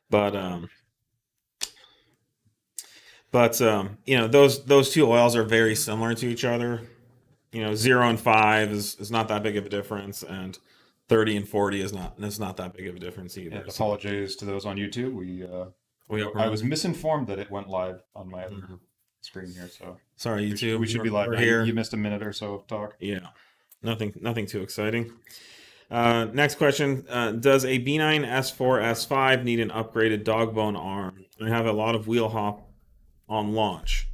But those two oils are very similar to each other. 0 and 5 is not that big of a difference, and 30 and 40 is not that big of a difference either. And So apologies to those on YouTube. we I was misinformed that it went live on my other Mhm. screen here, so Sorry, YouTube. we should be live We're now. You here. missed a minute or so of talk. Yeah, nothing too exciting. Next question: does a B9 S4 S5 need an upgraded dogbone arm? I have a lot of wheel hop on launch.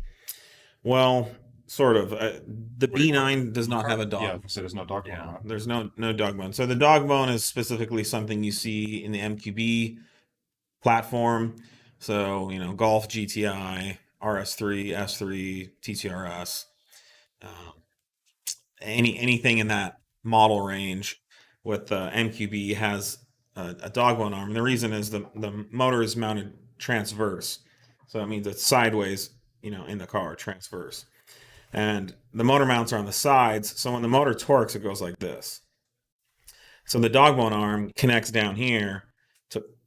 Well, sort of. The B9 does not have a Yeah, dog. so there's no dog going Yeah, on. there's no dog bone. So the dog bone is specifically something you see in the MQB platform. So Golf GTI, RS3, S3, TTRS, um, anything in that model range with MQB has a dog bone arm. And the reason is the motor is mounted transverse, so it means it's sideways. In the car, transverse. And the motor mounts are on the sides, so when the motor torques, it goes like this. So the dogbone arm connects down here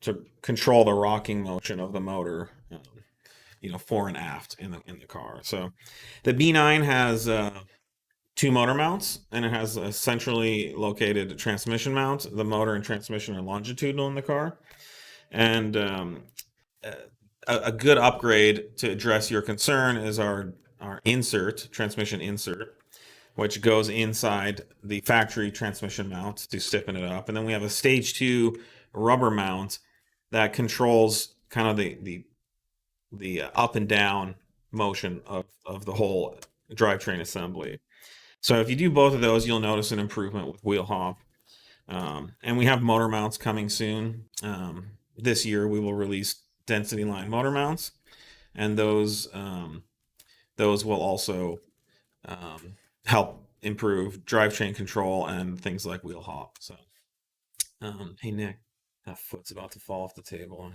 to control the rocking motion of the motor, fore and aft in the car. So the B9 has two motor mounts, and it has a centrally located transmission mount. The motor and transmission are longitudinal in the car, and a good upgrade to address your concern is our transmission insert, which goes inside the factory transmission mount to stiffen it up. And then we have a stage 2 rubber mount that controls kind of the up and down motion of the whole drivetrain assembly. So if you do both of those, you'll notice an improvement with wheel hop. And we have motor mounts coming soon. This year we will release density line motor mounts, and those will also help improve drivetrain control and things like wheel hop. So, hey Nick, that foot's about to fall off the table.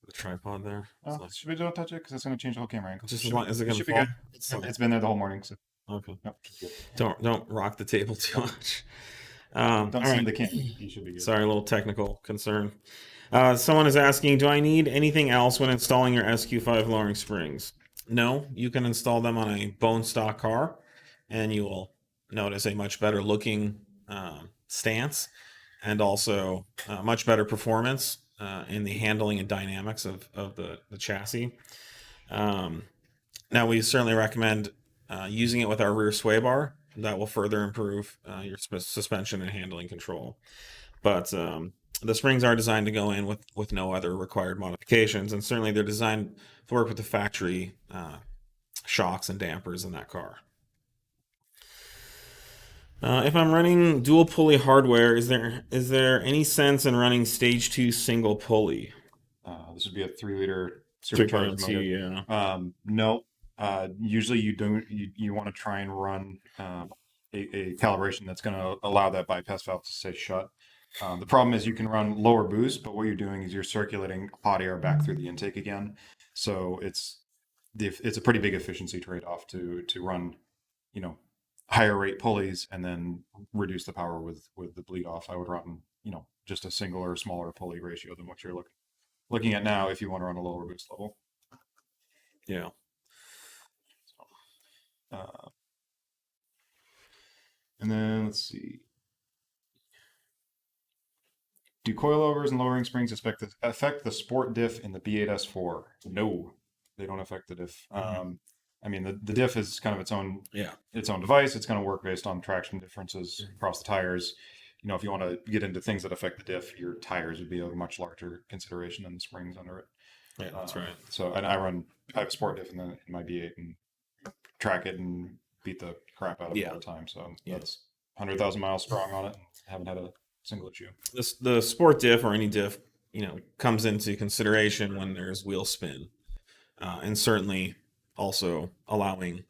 The tripod there. Oh, should we don't touch it because it's going to change the whole camera angle. Just as long as it can should be fall. good. It's been there the whole morning, so Okay. no, Don't rock the table too much. don't see the camera. You should be good. Sorry, a little technical concern. Someone is asking, do I need anything else when installing your SQ5 lowering springs? No, you can install them on a bone stock car, and you will notice a much better looking stance, and also much better performance in the handling and dynamics of the chassis. Now, we certainly recommend using it with our rear sway bar. That will further improve your suspension and handling control. But the springs are designed to go in with no other required modifications, and certainly they're designed to work with the factory shocks and dampers in that car. If I'm running dual pulley hardware, is there any sense in running stage 2 single pulley? This would be a 3-liter 3.0 supercharged motor. yeah. No. Usually you don't. You want to try and run a calibration that's going to allow that bypass valve to stay shut. The problem is you can run lower boost, but what you're doing is you're circulating hot air back through the intake again. So it's a pretty big efficiency trade-off to run, higher rate pulleys and then reduce the power with the bleed off. I would run, just a single or smaller pulley ratio than what you're looking at now if you want to run a lower boost level. Yeah. And then let's see. Do coilovers and lowering springs affect the sport diff in the B8S4? No, they don't affect the diff. I mean, the diff is kind of its own device. It's going to work based on traction differences across the tires. If you want to get into things that affect the diff, your tires would be a much larger consideration than the springs under it. Yeah, that's right. So, and I have a sport diff in my B8 and track it and beat the crap out of it all the time. So that's 100,000 miles strong on it. Haven't had a single issue. The sport diff or any diff, comes into consideration when there's wheel spin, and certainly also allowing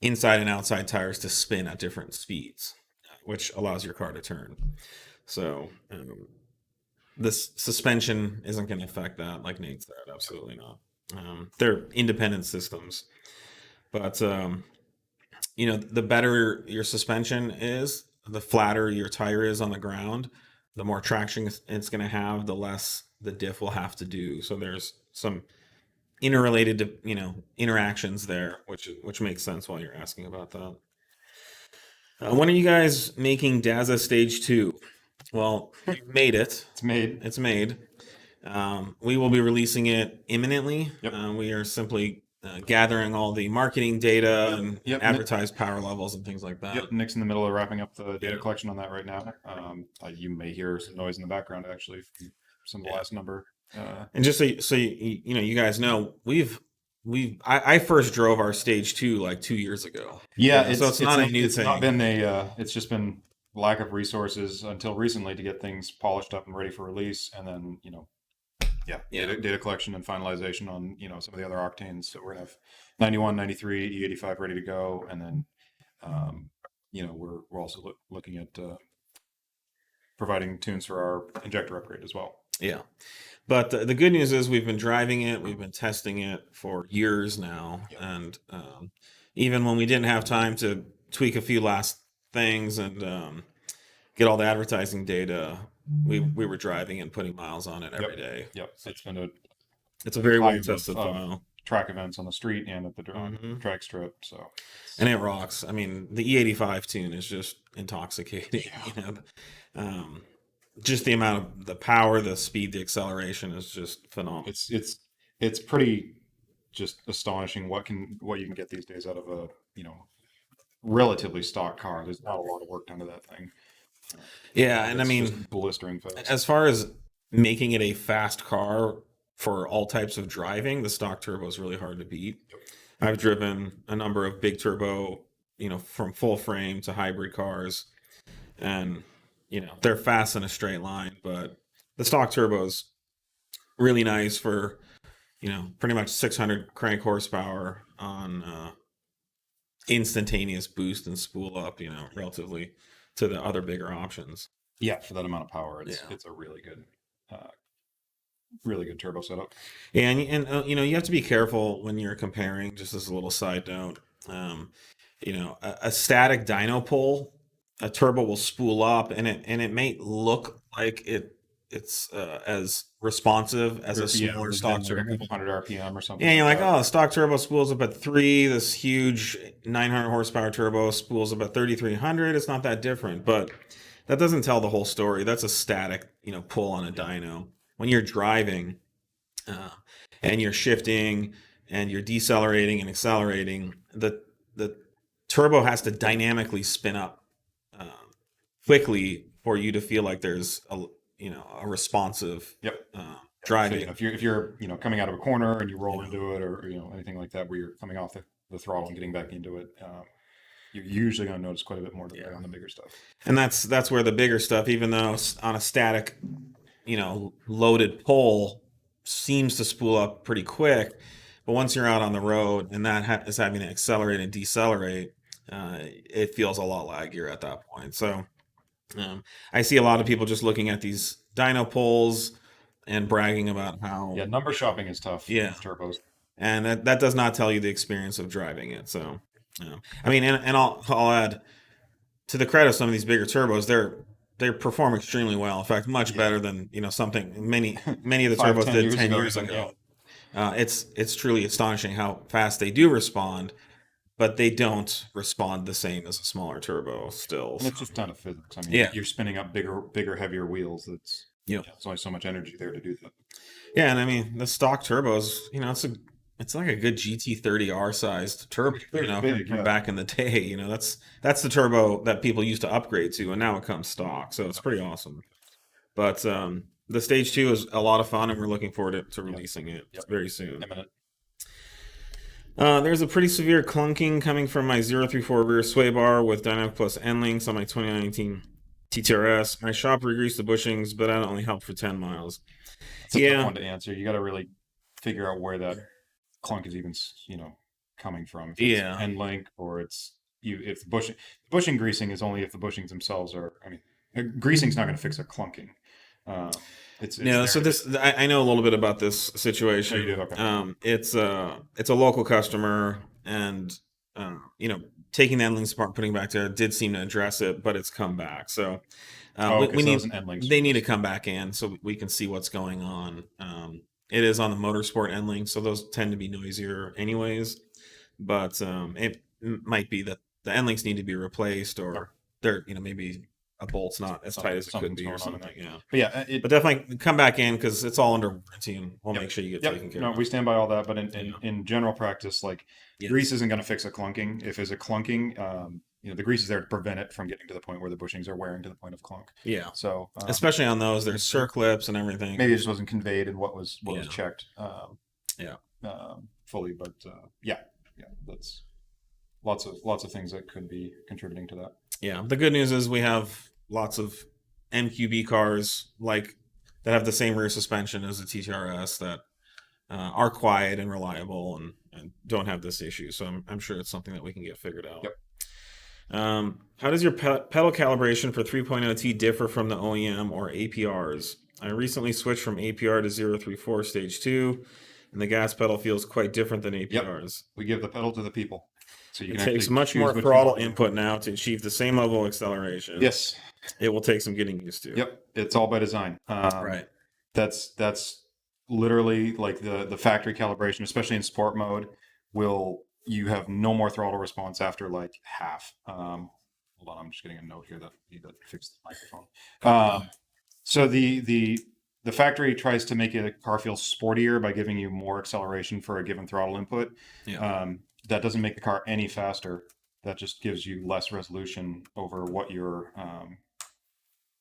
inside and outside tires to spin at different speeds, which allows your car to turn. So this suspension isn't going to affect that, like Nate said. Absolutely not. They're independent systems, but the better your suspension is, the flatter your tire is on the ground, the more traction it's going to have, the less the diff will have to do. So there's some interrelated, interactions there, which makes sense while you're asking about that. When are you guys making Daza Stage 2? Well, we've made it. It's made. It's made. We will be releasing it imminently. Yep. We are simply gathering all the marketing data and Yep. advertised power levels and things like that. Yep, Nick's in the middle of wrapping up the data collection on that right now. You may hear some noise in the background, actually, from some of the last number. And just so you guys know, I first drove our Stage 2 like 2 years ago. Yeah, so it's not a new thing. Not been it's just been lack of resources until recently to get things polished up and ready for release, and then data collection and finalization on some of the other octanes. So we're gonna have 91, 93, E85 ready to go, and then we're also looking at providing tunes for our injector upgrade as well. Yeah. But the good news is we've been driving it, we've been testing it for years now, and even when we didn't have time to tweak a few last things and get all the advertising data, we were driving and putting miles on it every day. Yep, so it's a very well tested file. Track events on the street and at the drag strip. So, and it rocks. I mean, the E85 tune is just intoxicating. Yeah. Just the amount of the power, the speed, the acceleration is just phenomenal. It's pretty just astonishing what you can get these days out of a relatively stock car. There's not a lot of work done to that thing. And I mean, just blistering fast. As far as making it a fast car for all types of driving, the stock turbo is really hard to beat. I've driven a number of big turbo, from full frame to hybrid cars, and they're fast in a straight line, but the stock turbo is really nice for, pretty much 600 crank horsepower on instantaneous boost and spool up, relatively to the other bigger options. Yeah, for that amount of power, it's a really good turbo setup. Yeah, and you have to be careful when you're comparing. Just as a little side note, a static dyno pull, a turbo will spool up, and it may look like it's as responsive as a smaller stock turbo, 100 RPM or something. Yeah, you're like, the stock turbo spools up at 3. This huge 900 horsepower turbo spools up at 3,300. It's not that different, but that doesn't tell the whole story. That's a static, pull on a dyno. When you're driving, and you're shifting, and you're decelerating and accelerating, the turbo has to dynamically spin up quickly for you to feel like there's a responsive driving. So, if you're coming out of a corner and you roll into it, or anything like that, where you're coming off the throttle and getting back into it, you're usually going to notice quite a bit more on the bigger stuff. And that's where the bigger stuff, even though on a static, loaded pull, seems to spool up pretty quick, but once you're out on the road and that is having to accelerate and decelerate, it feels a lot laggier at that point. So I see a lot of people just looking at these dyno pulls and bragging about how number shopping is tough. With turbos, and that does not tell you the experience of driving it. So I mean, and I'll add to the credit of some of these bigger turbos, they perform extremely well. In fact, much better than something many of the turbos did 10 years ago. It's truly astonishing how fast they do respond, but they don't respond the same as a smaller turbo still. And it's just ton of physics. I mean, you're spinning up bigger, heavier wheels. That's there's only so much energy there to do that. Yeah, and I mean the stock turbos, it's like a good GT30R sized turbo, from back in the day. That's the turbo that people used to upgrade to, and now it comes stock. So it's pretty awesome. But the Stage 2 is a lot of fun, and we're looking forward to releasing it very soon. There's a pretty severe clunking coming from my 034 rear sway bar with Dynamic Plus end links on my 2019 TTRS. My shop re-greased the bushings, but that only helped for 10 miles. It's a tough one to answer. You got to really figure out where that clunk is even, coming from. If it's end link, or if the bushing greasing is only if the bushings themselves are. I mean, greasing's not going to fix a clunking. So I know a little bit about this situation. Oh, you do? Okay. It's a local customer, and taking the end links apart, putting it back there did seem to address it, but it's come back. So Okay, we so that need was an end link they need to switch. come back in so we can see what's going on. It is on the motorsport end link, so those tend to be noisier anyways. But it might be that the end links need to be replaced, No, or they're maybe a bolt's not as tight as it could something's be or going on in something. there. Yeah, But yeah, but definitely come back in because it's all under warranty, and we'll yep, make sure you get yep. taken care No, of. we stand by all that. But Yeah. in general practice, like Yes. grease isn't going to fix a clunking. If it's a clunking, the grease is there to prevent it from getting to the point where the bushings are wearing to the point of clunk. Yeah. So Especially on those, there's circlips and everything. maybe it just wasn't conveyed in what was Yeah. checked. Yeah. Fully, but yeah, that's lots of things that could be contributing to that. Yeah. The good news is we have lots of MQB cars that have the same rear suspension as the TTRS that are quiet and reliable and don't have this issue. So I'm sure it's something that we can get figured out. Yep. How does your pedal calibration for 3.0T differ from the OEM or APRs? I recently switched from APR to 034 stage 2, and the gas pedal feels quite different than APRs. We give the pedal to the people. So you It can takes actually much choose more which throttle one. input now to achieve the same level of acceleration. Yes. It will take some getting used to. Yep. It's all by design. Right. That's literally like the factory calibration, especially in sport mode, you have no more throttle response after like half. Hold on, I'm just getting a note here that I need to fix the microphone. So the factory tries to make a car feel sportier by giving you more acceleration for a given throttle input. Yeah. That doesn't make the car any faster. That just gives you less resolution over what you're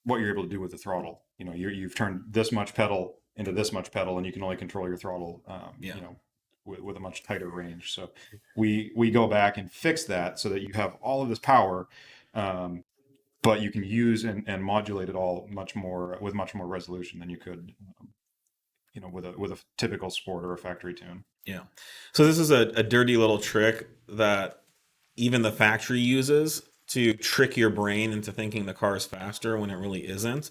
able to do with the throttle. You've turned this much pedal into this much pedal, and you can only control your throttle, with a much tighter range. So we go back and fix that so that you have all of this power, but you can use and modulate it all with much more resolution than you could, with a typical sport or a factory tune. Yeah. So this is a dirty little trick that even the factory uses to trick your brain into thinking the car is faster when it really isn't.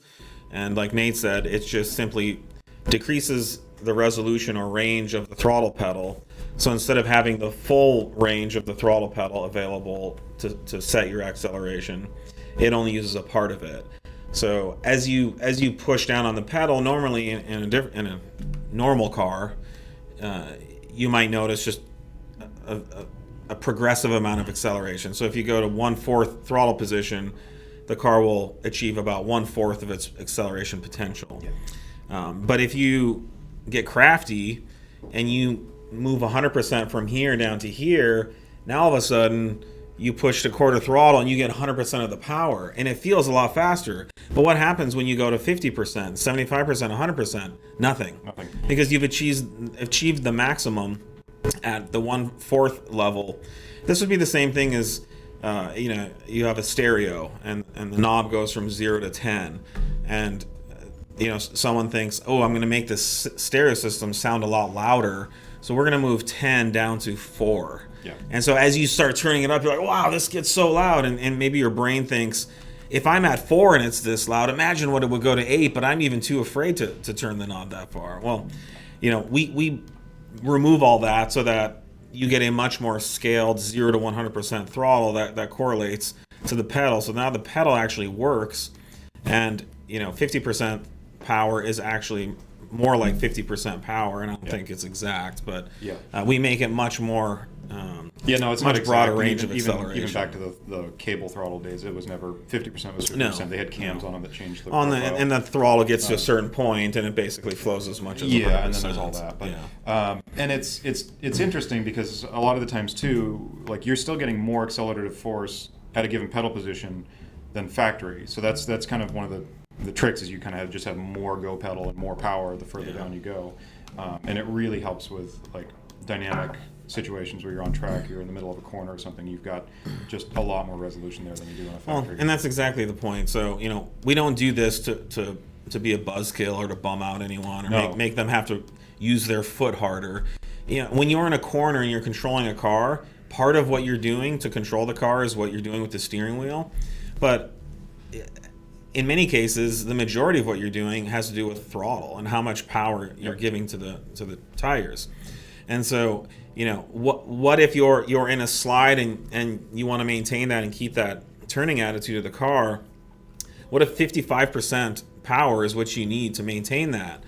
And like Nate said, it just simply decreases the resolution or range of the throttle pedal. So instead of having the full range of the throttle pedal available to set your acceleration, it only uses a part of it. So as you push down on the pedal, normally in a normal car, you might notice just a progressive amount of acceleration. So if you go to 1/4 throttle position, the car will achieve about 1/4 of its acceleration potential. Yeah. But if you get crafty and you move 100% from here down to here, now all of a sudden you push to quarter throttle and you get 100% of the power, and it feels a lot faster. But what happens when you go to 50%, 75%, 100%? Nothing. Because you've achieved the maximum at the 1/4 level. This would be the same thing as you have a stereo and the knob goes from 0 to 10, and someone thinks, oh, I'm going to make this stereo system sound a lot louder, so we're going to move 10 down to 4. Yeah. And so as you start turning it up, you're like, wow, this gets so loud, and maybe your brain thinks, if I'm at 4 and it's this loud, imagine what it would go to 8, but I'm even too afraid to turn the knob that far. Well, we remove all that so that you get a much more scaled 0 to 100% throttle that correlates to the pedal. So now the pedal actually works, and 50% power is actually more like 50% power, and I don't think it's exact, but we make it much more it's much not broader exact. range of acceleration. Even back to the cable throttle days, it was never 50%, was 50%. No. They had cams on them that changed the on profile. and the throttle gets to a certain point, and it basically flows as much as 100%. And then there's all that. But and it's interesting because a lot of the times too, like you're still getting more accelerative force at a given pedal position than factory. So that's kind of one of the tricks is you kind of just have more go pedal and more power the further down you go, and it really helps with like dynamic situations where you're on track, you're in the middle of a corner or something. You've got just a lot more resolution there than you do in a factory. Well, and that's exactly the point. So we don't do this to be a buzzkill or to bum out anyone or make them have to use their foot harder. When you're in a corner and you're controlling a car, part of what you're doing to control the car is what you're doing with the steering wheel, but in many cases, the majority of what you're doing has to do with throttle and how much power you're giving to the tires. And so, what if you're in a slide and you want to maintain that and keep that turning attitude of the car? What if 55% power is what you need to maintain that?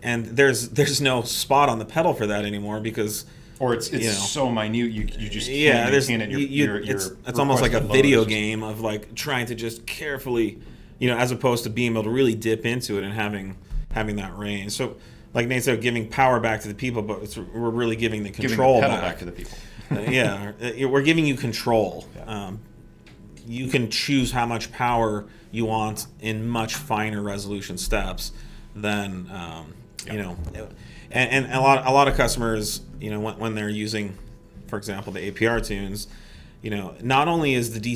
And there's no spot on the pedal for that anymore because or it's so minute you just yeah, can't maintain it. It's almost like a video game of like trying to just carefully, as opposed to being able to really dip into it and having that range. So, like Nate said, giving power back to the people, but we're really giving the control back to the people. We're giving you control. Yeah. You can choose how much power you want in much finer resolution steps than and a lot of customers, when they're using, for example, the APR tunes, not only is the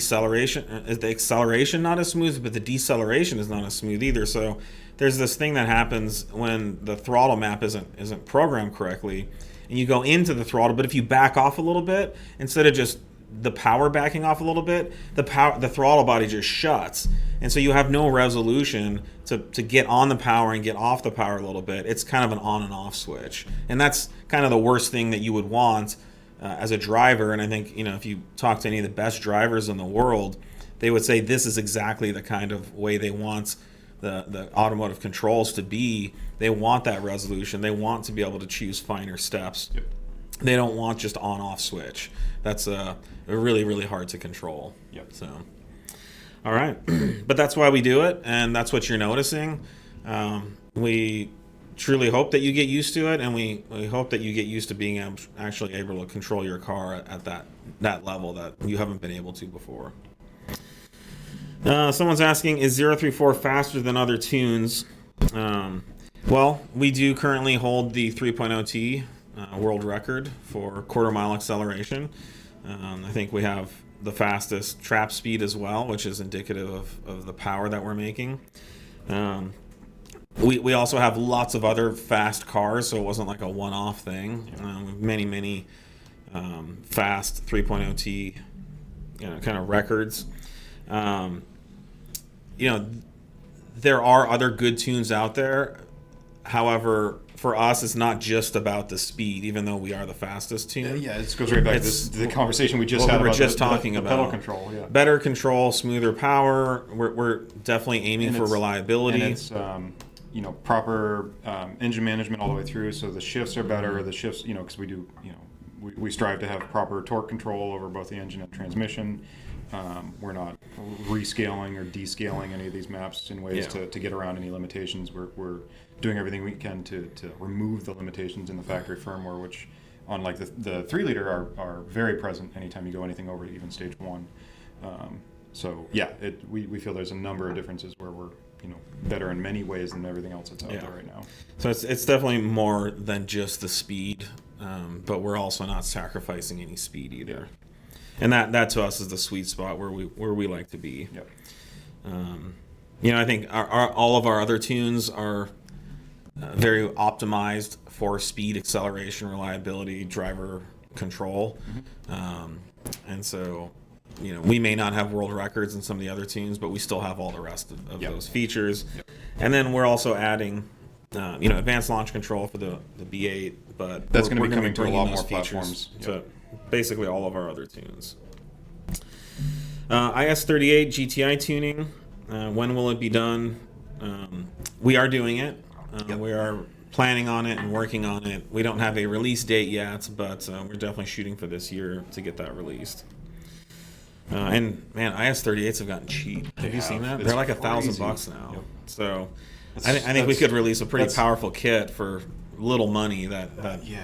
acceleration not as smooth, but the deceleration is not as smooth either. So there's this thing that happens when the throttle map isn't programmed correctly, and you go into the throttle, but if you back off a little bit, instead of just the power backing off a little bit, the throttle body just shuts, and so you have no resolution to get on the power and get off the power a little bit. It's kind of an on and off switch, and that's kind of the worst thing that you would want as a driver. And I think if you talk to any of the best drivers in the world, they would say this is exactly the kind of way they want the automotive controls to be. They want that resolution. They want to be able to choose finer steps. Yep. They don't want just on-off switch. That's really, really hard to control. Yep. So, all right. But that's why we do it, and that's what you're noticing. We truly hope that you get used to it, and we hope that you get used to being actually able to control your car at that level that you haven't been able to before. Someone's asking, is 034 faster than other tunes? Well, we do currently hold the 3.0T world record for quarter-mile acceleration. I think we have the fastest trap speed as well, which is indicative of the power that we're making. We also have lots of other fast cars, so it wasn't like a one-off thing. Many fast 3.0T kind of records. There are other good tunes out there. However, for us, it's not just about the speed, even though we are the fastest tune. Yeah, it goes right back to the conversation we just had. We were about just the talking about pedal control. Yeah, better control, smoother power. We're definitely aiming for reliability. And it's proper engine management all the way through. So the shifts are better. The shifts, because we do, we strive to have proper torque control over both the engine and transmission. We're not rescaling or descaling any of these maps in ways to get around any limitations. We're doing everything we can to remove the limitations in the factory firmware, which, unlike the 3-liter, are very present anytime you go anything over to even stage 1. We feel there's a number of differences where we're better in many ways than everything else that's out there right now. So it's definitely more than just the speed, but we're also not sacrificing any speed either. And that to us is the sweet spot where we like to be. Yep. I think all of our other tunes are very optimized for speed, acceleration, reliability, driver control. And so, we may not have world records in some of the other tunes, but we still have all the rest of those features. Yep. And then we're also adding, advanced launch control for the B8, but that's going to be coming to a lot more platforms. To basically all of our other tunes. IS38 GTI tuning. When will it be done? We are doing it. We are planning on it and working on it. We don't have a release date yet, but we're definitely shooting for this year to get that released. And man, IS38s have gotten cheap. Have you seen that? They're like $1,000 now. Yep. So I think we could release a pretty powerful kit for little money that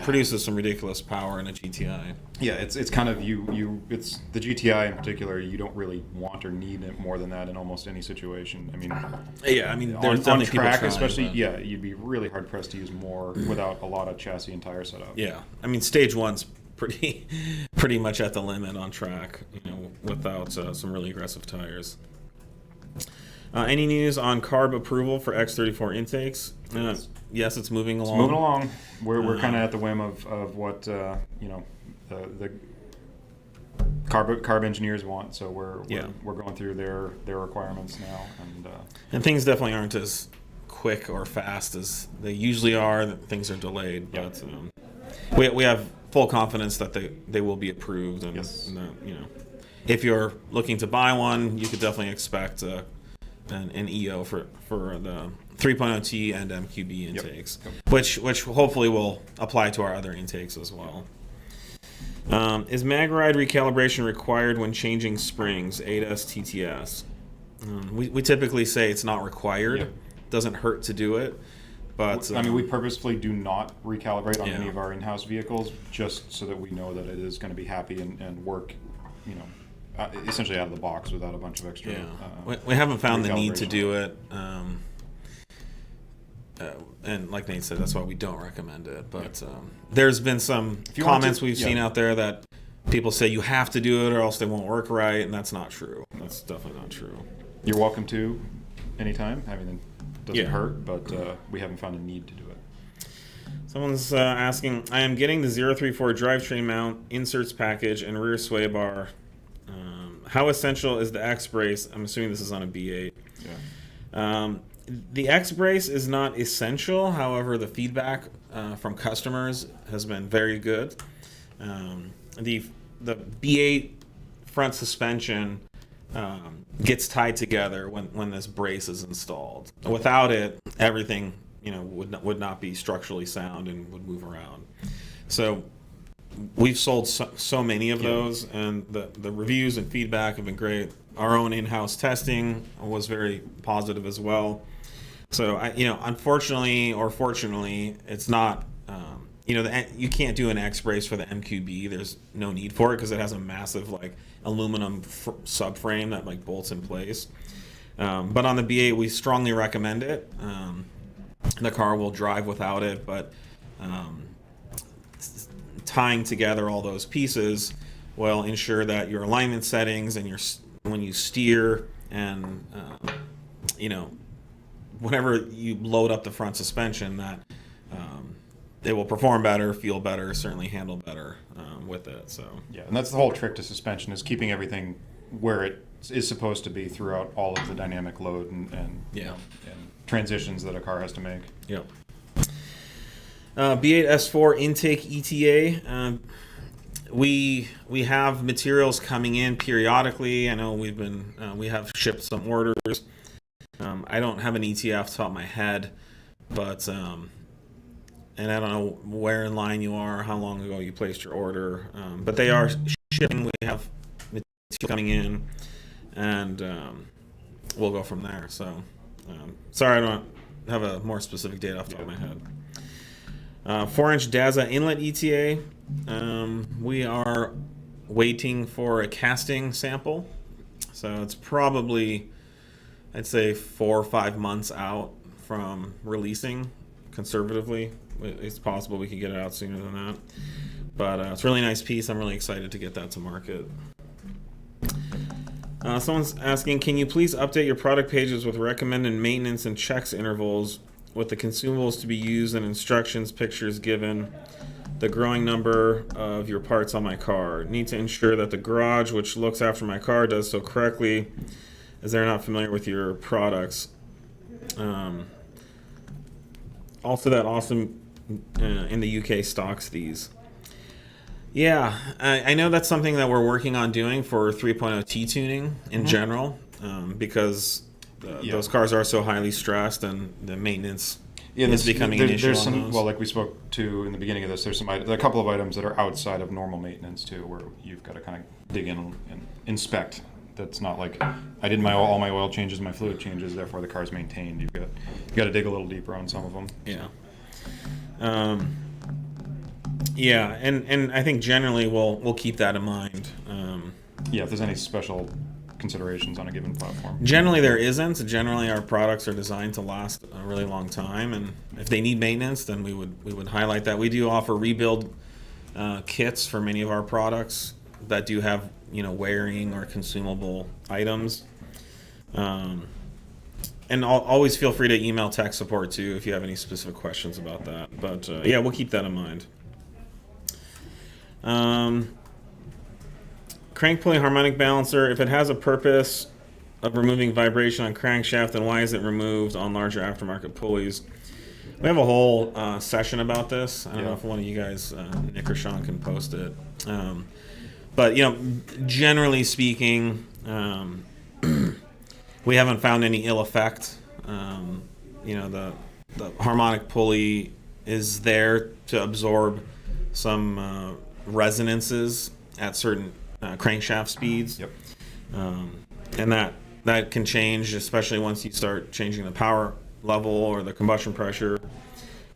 produces some ridiculous power in a GTI. Yeah, it's kind of it's the GTI in particular. You don't really want or need it more than that in almost any situation. There's on track, especially. Yeah, you'd be really hard pressed to use more without a lot of chassis and tire setup. Yeah, stage 1's pretty much at the limit on track. Without some really aggressive tires. Any news on carb approval for X34 intakes? Yes, it's moving along. It's moving along. We're kind of at the whim of what the carb engineers want. So we're going through their requirements now, and things definitely aren't as quick or fast as they usually are. Things are delayed, but we have full confidence that they will be approved, and, Yes. and if you're looking to buy one, you could definitely expect an EO for the 3.0T and MQB intakes, which hopefully will apply to our other intakes as well. Is mag ride recalibration required when changing springs, ADAS, TTS? We typically say it's not required. Yep. Doesn't hurt to do it, but I mean, we purposefully do not recalibrate on Yeah. any of our in-house vehicles, just so that we know that it is going to be happy and work, essentially out of the box without a bunch of extra. We haven't found the need to recalibration. do it. And like Nate said, that's why we don't recommend it. But there's been some you want comments to- we've seen out there that people say you have to do it or else they won't work right, and that's not true. That's definitely not true. You're welcome to anytime. I mean, it doesn't Yeah. hurt, but we haven't found a need to do it. Someone's asking, I am getting the 034 drivetrain mount, inserts package, and rear sway bar. How essential is the X brace? I'm assuming this is on a B8. Yeah. The X brace is not essential. However, the feedback from customers has been very good. The B8 front suspension gets tied together when this brace is installed. Without it, everything would not be structurally sound and would move around. So we've sold so many of those, and the reviews and feedback have been great. Our own in-house testing was very positive as well. So unfortunately or fortunately, it's not. You can't do an X brace for the MQB. There's no need for it because it has a massive aluminum subframe that bolts in place. But on the B8, we strongly recommend it. The car will drive without it, but tying together all those pieces will ensure that your alignment settings and when you steer and whenever you load up the front suspension, that it will perform better, feel better, certainly handle better with it. So Yeah, and that's the whole trick to suspension, is keeping everything where it is supposed to be throughout all of the dynamic load and and transitions that a car has to make. Yep. B8 S4 intake ETA. We have materials coming in periodically. I know we have shipped some orders. I don't have an ETA off the top of my head, but and I don't know where in line you are, how long ago you placed your order, but they are shipping. We have material coming in, and we'll go from there. So sorry, I don't have a more specific date off the top of my head. 4-inch DAZA inlet ETA. We are waiting for a casting sample, so it's probably, I'd say, 4 or 5 months out from releasing. Conservatively, it's possible we could get it out sooner than that, but it's a really nice piece. I'm really excited to get that to market. Someone's asking, can you please update your product pages with recommended maintenance and checks intervals with the consumables to be used and instructions, pictures given, the growing number of your parts on my car? Need to ensure that the garage, which looks after my car, does so correctly, as they're not familiar with your products. Also, that Awesome in the UK stocks these. Yeah, I know that's something that we're working on doing for 3.0T tuning in general, because those cars are so highly stressed, and the maintenance is becoming an issue There's on some, those. well, like we spoke to in the beginning of this, there's a couple of items that are outside of normal maintenance too, where you've got to kind of dig in and inspect. That's not like I did all my oil changes, my fluid changes, therefore the car's maintained. You got to dig a little deeper on some of them. Yeah. Yeah, and I think generally we'll keep that in mind. Yeah, if there's any special considerations on a given platform. Generally, there isn't. Generally, our products are designed to last a really long time, and if they need maintenance, then we would highlight that. We do offer rebuild kits for many of our products that do have wearing or consumable items. And always feel free to email tech support too if you have any specific questions about that. But yeah, we'll keep that in mind. Crank pulley harmonic balancer. If it has a purpose of removing vibration on crankshaft, then why is it removed on larger aftermarket pulleys? We have a whole session about this. I don't know Yeah. if one of you guys, Nick or Sean, can post it. But generally speaking, we haven't found any ill effect. The harmonic pulley is there to absorb some resonances at certain crankshaft speeds. Yep. And that can change, especially once you start changing the power level or the combustion pressure.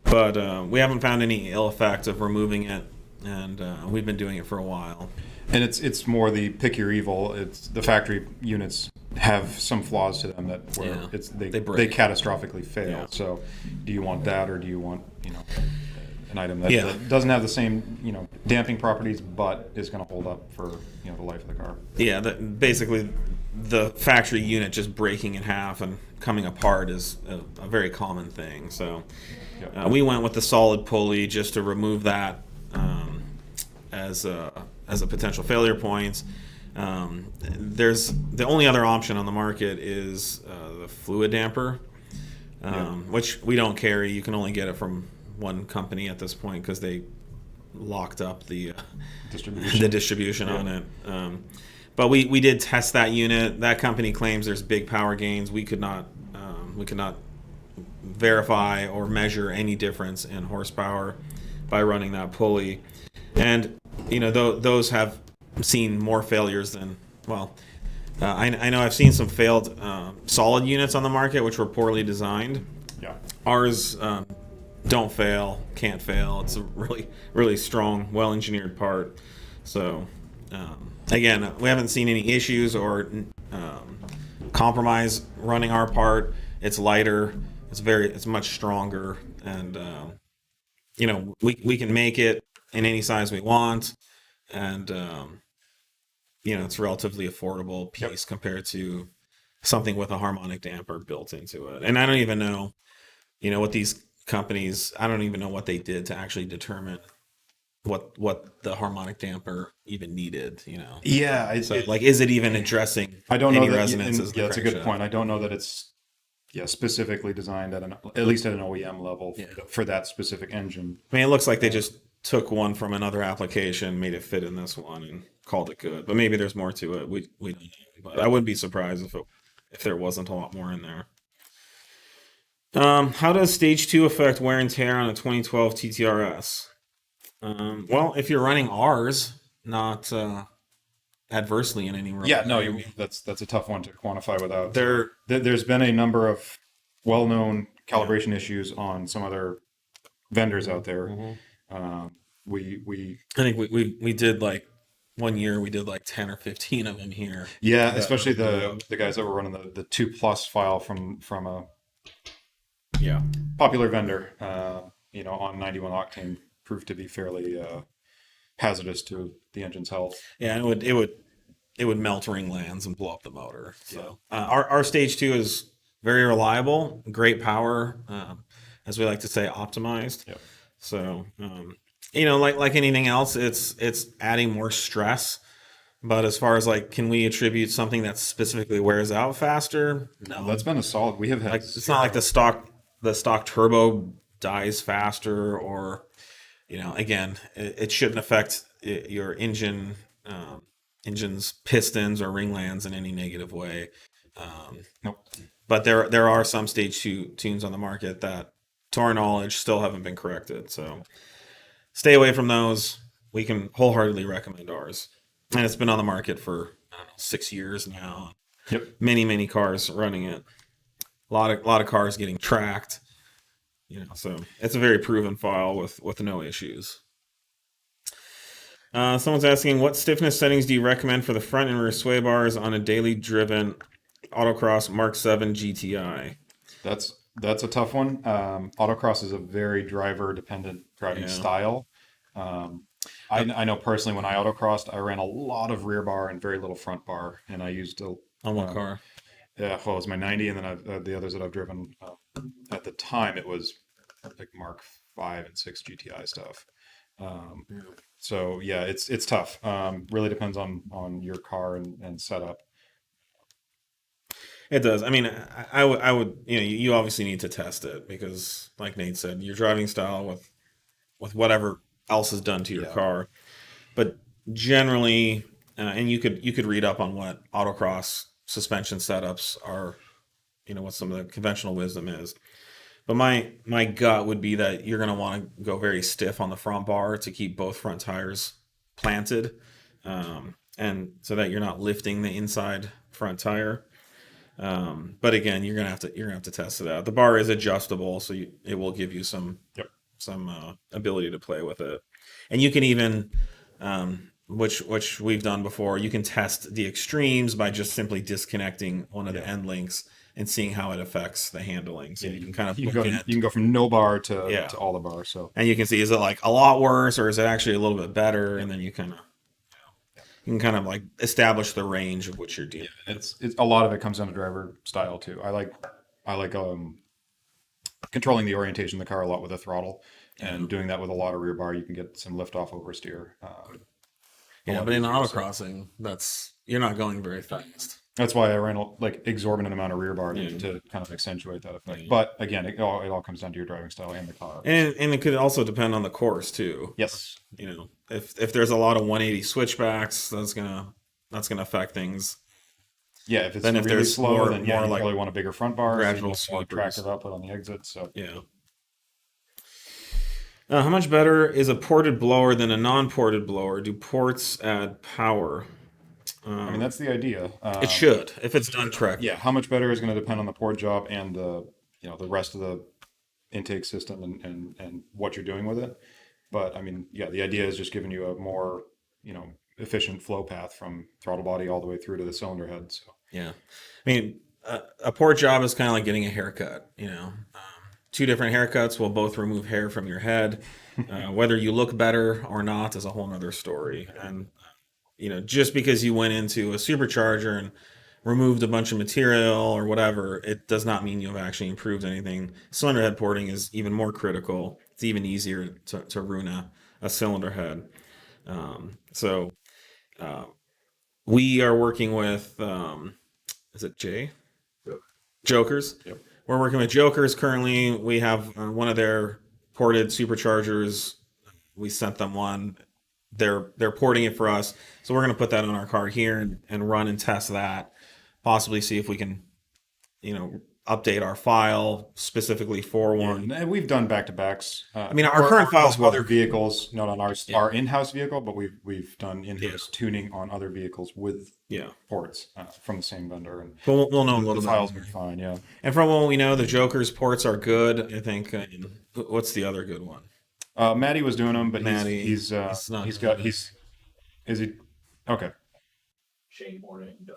But we haven't found any ill effect of removing it, and we've been doing it for a while. And it's more the pick your evil. It's the factory units have some flaws to them that where Yeah. they break. catastrophically fail. Yeah. So, do you want that, or do you want an item that, Yeah. that doesn't have the same damping properties, but is going to hold up for the life of the car? Yeah, basically the factory unit just breaking in half and coming apart is a very common thing. So Yep. we went with the solid pulley just to remove that as a potential failure point. There's the only other option on the market is the fluid damper, which we don't carry. You can only get it from one company at this point because they locked up the distribution on it. But we did test that unit. That company claims there's big power gains. We could not verify or measure any difference in horsepower by running that pulley. And those have seen more failures than I know I've seen some failed solid units on the market which were poorly designed. Yeah. Ours don't fail, can't fail. It's a really, really strong, well-engineered part. So, again, we haven't seen any issues or compromise running our part. It's lighter. It's much stronger, and we can make it in any size we want, and it's a relatively affordable piece compared to something with a harmonic damper built into it. And I don't even know, what these companies, I don't even know what they did to actually determine what the harmonic damper even needed, Yeah. is it even addressing I don't any know that. resonances? Yeah, that's a good point. I don't know that it's specifically designed at least at an OEM level for that specific engine. I mean, it looks like they just took one from another application, made it fit in this one, and called it good. But maybe there's more to it. We don't know. But I wouldn't be surprised if there wasn't a lot more in there. How does stage 2 affect wear and tear on a 2012 TTRS? Well, if you're running R's, not adversely in any way. Yeah, no, that's a tough one to quantify without. There, There's been a number of well-known calibration issues on some other vendors out there. We I think we did like 1 year we did like 10 or 15 of them here. Yeah, especially the guys that were running the 2+ file from a popular vendor, on 91 octane proved to be fairly hazardous to the engine's health. Yeah, it would melt ringlands and blow up the motor. So our stage 2 is very reliable, great power, as we like to say, optimized. Yep. So like anything else, it's adding more stress. But as far as can we attribute something that specifically wears out faster? No, That's been a solid. We have had. it's not like the stock turbo dies faster, or again, it shouldn't affect your engine's pistons or ringlands in any negative way. Nope. But there are some stage 2 tunes on the market that, to our knowledge, still haven't been corrected. So stay away from those. We can wholeheartedly recommend ours. And it's been on the market for 6 years now. Yep. Many cars running it. A lot of cars getting tracked. So it's a very proven file with no issues. Someone's asking, what stiffness settings do you recommend for the front and rear sway bars on a daily driven Autocross Mark 7 GTI? That's a tough one. Autocross is a very driver dependent driving style. I know personally when I autocrossed, I ran a lot of rear bar and very little front bar, and I used On what car? Yeah, well, it was my 90, and then the others that I've driven at the time, it was like Mark 5 and 6 GTI stuff. So yeah, it's tough. Really depends on your car and setup. It does. I mean, I would, you obviously need to test it because, like Nate said, your driving style with whatever else is done to your Yeah. car. But generally, and you could read up on what autocross suspension setups are, what some of the conventional wisdom is. But my gut would be that you're going to want to go very stiff on the front bar to keep both front tires planted, and so that you're not lifting the inside front tire. But again, you're gonna have to test it out. The bar is adjustable, so it will give you some Yep. ability to play with it, and you can even, which we've done before, you can test the extremes by just simply disconnecting one of the Yeah. end links and seeing how it affects the handling. So Yeah. you can kind of You can go. You bookend, can go from no bar yeah, to all the bars. So and you can see, is it like a lot worse or is it actually a little bit better, and then you can kind of like establish the range of what you're yeah, dealing. it's a lot of it comes down to driver style too. I like controlling the orientation of the car a lot with the throttle, Yeah. and doing that with a lot of rear bar, you can get some lift off oversteer. A Yeah, lot but in easier. So autocrossing, you're not going very fast. that's why I ran like exorbitant amount of rear bar Yeah. to kind of accentuate that effect. Yeah. But again, it all comes down to your driving style and the car. And it could also depend on the course too. Yes. If there's a lot of 180 switchbacks, that's gonna affect things. Yeah, if it's Then if really there's slow, more then yeah, more you like probably want a bigger front bar, so you gradual have more sweepers. tractive output on the exit. So Yeah. How much better is a ported blower than a non-ported blower? Do ports add power? I mean, that's the idea. It should, if it's done correctly. Yeah, how much better is going to depend on the port job and the rest of the intake system and what you're doing with it. But I mean, yeah, the idea is just giving you a more efficient flow path from throttle body all the way through to the cylinder head. So Yeah. I mean, a port job is kind of like getting a haircut. Two different haircuts will both remove hair from your head. Whether you look better or not is a whole nother story. And just because you went into a supercharger and removed a bunch of material or whatever, it does not mean you have actually improved anything. Cylinder head porting is even more critical. It's even easier to ruin a cylinder head. So we are working with, is it Jay? Jokers. yep. We're working with Jokers currently. We have one of their ported superchargers. We sent them one. They're porting it for us, so we're going to put that on our car here and run and test that. Possibly see if we can, update our file specifically for one. And we've done back to backs. I mean, our current files other work. vehicles, not on our in-house vehicle, but we've done in-house Yeah. tuning on other vehicles with Yeah, ports from the same vendor, and but we'll know a the little files bit. are fine. Yeah. And from what we know, the Jokers ports are good. I think. What's the other good one? Maddie was doing them, but Maddie, he's he's not he's doing got he's is he okay? Shane Morning does.